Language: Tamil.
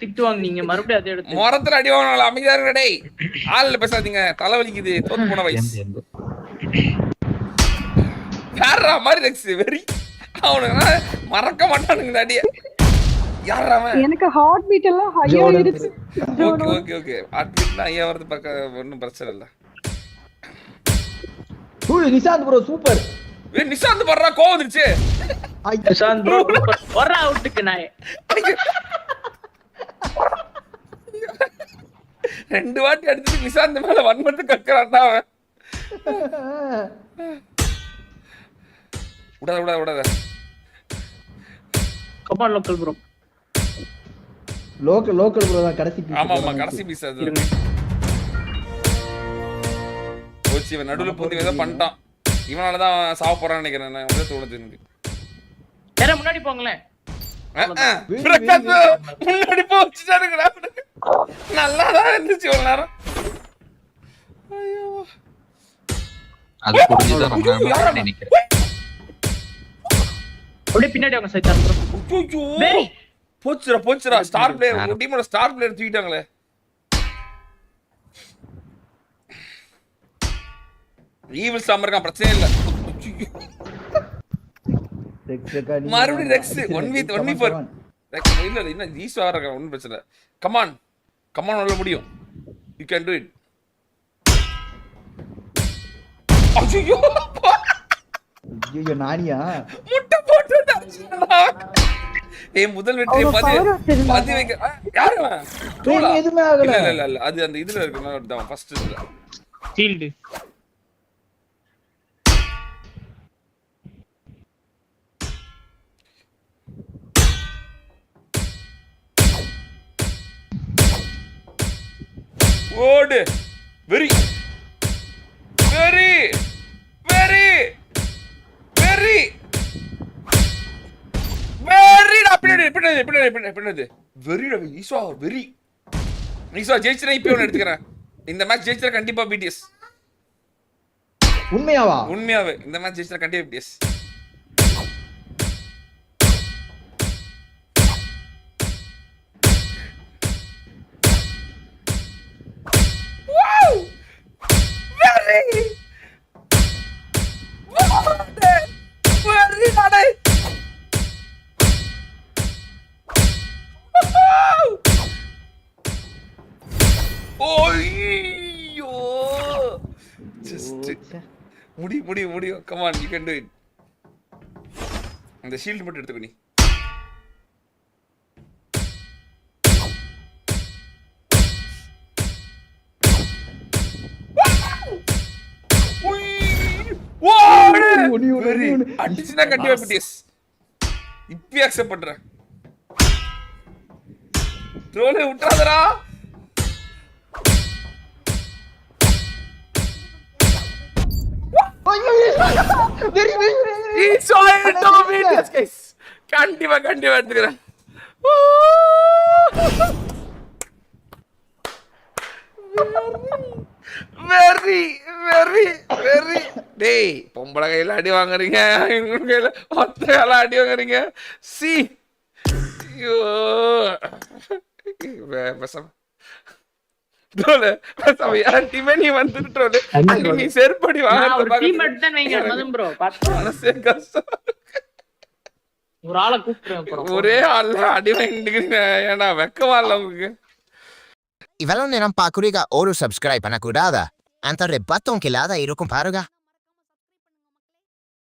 திட்டு வாங்குனீங்க மறுபடியும் அதே எடுத்து மரத்துல அடி வாங்கினால அமைதியா இருங்க டேய். ஆள்ல பேசாதீங்க, தலைவலிக்குது, தோத்து போன வயசு. யாரா மாதிரி ரெக்ஸ் வெரி அவனுங்க மறக்க மாட்டானுங்க அடிய. யாரா அவன்? எனக்கு ஹார்ட் பீட் எல்லாம் ஹையா ஆயிருச்சு. ஓகே ஓகே ஓகே ஹார்ட் பீட்லாம் ஹையா வரது பக்க ஒண்ணும் பிரச்சனை இல்ல. ஓய் நிஷாந்த் ப்ரோ சூப்பர். ஏய் நிஷாந்த் பர்றா கோவம் வந்துருச்சு. நிஷாந்த் ப்ரோ வர அவுட்டுக்கு நாய். ரெண்டு வாட்டி அடிச்சிட்டு நிஷாந்த் மேல வன்மத்து கக்கறான்டா அவன். உடாத come on local bro. Local bro தான் கடைசி பீஸ். ஆமா கடைசி பீஸ் அது. கோச்சி இவன் நடுவுல போந்து ஏதோ பண்ணிட்டான். இவனால தான் சாவ போறான்னு நினைக்கிறேன். நான் வந்து தோணுது எனக்கு. யார முன்னாடி போங்களே. முன்னாடி போச்சுட்டானுங்கடா. நல்லா தான் இருந்துச்சு ஒரு நேரம். ஐயோ அது புரிஞ்சுதான் நான் நினைக்கிறேன். அப்படியே பின்னாடி வாங்க சைத்தான் ப்ரோ. ஐயோ போச்சுடா ஸ்டார் பிளேயர் டீமோட ஸ்டார் பிளேயர் தூக்கிட்டாங்களே. ஈவில் சாமர் இருக்கான் பிரச்சனை இல்ல. மறுபடியும் ரெக்ஸ் 1v4 இல்ல என்ன ஈஸ் வர இருக்கான் ஒன்னும் பிரச்சனை. கமான் உள்ள முடியும். You can to it. ஐயோ நானியா முட்டை போட்டுடா. ஏய் முதல் வெற்றியை பாதி வைக்க யாரு டூலா எதுமே ஆகல. இல்ல அது அந்த இதுல இருக்குனா ஃபர்ஸ்ட் இதுல ஃபீல்ட் ஓடு வெரி ஜெயிச்சா இப்ப எடுத்துக்கிறேன். இந்த மேட்ச் ஜெயிச்சா கண்டிப்பா பிடிஎஸ். உண்மையாவே இந்த மேட்ச் ஜெயிச்சா கண்டிப்பா பிடிஎஸ். முடியும் come on you can do it. அந்த ஷீல்ட் மட்டும் எடுத்துக்கோ நீ. அடிச்சுனா கண்டிப்பா பிடிஎஸ். இப்ப அக்செப்ட் பண்றேன். ட்ரோலே விட்டாதடா. கண்டிப்பா எடுத்துக்கிறேன். வெரி டேய் பொம்பளை கையில அடி வாங்குறீங்க, கையில ஒத்த கையில அடி வாங்குறீங்க. சி ஐயோ பேசாம நீ வந்துட்டு நீ செருப்படி ஒரே ஆள்ல அடி வாங்கிட்டு ஏன்னா வெக்கமா இல்ல உங்களுக்கு. இவ்வளவு நேரம் பாக்குறீங்க, ஒரு சப்ஸ்கிரைப் பண்ணக்கூடாதா? அந்த பட்டன் கீழே இருக்கும் பாருங்க.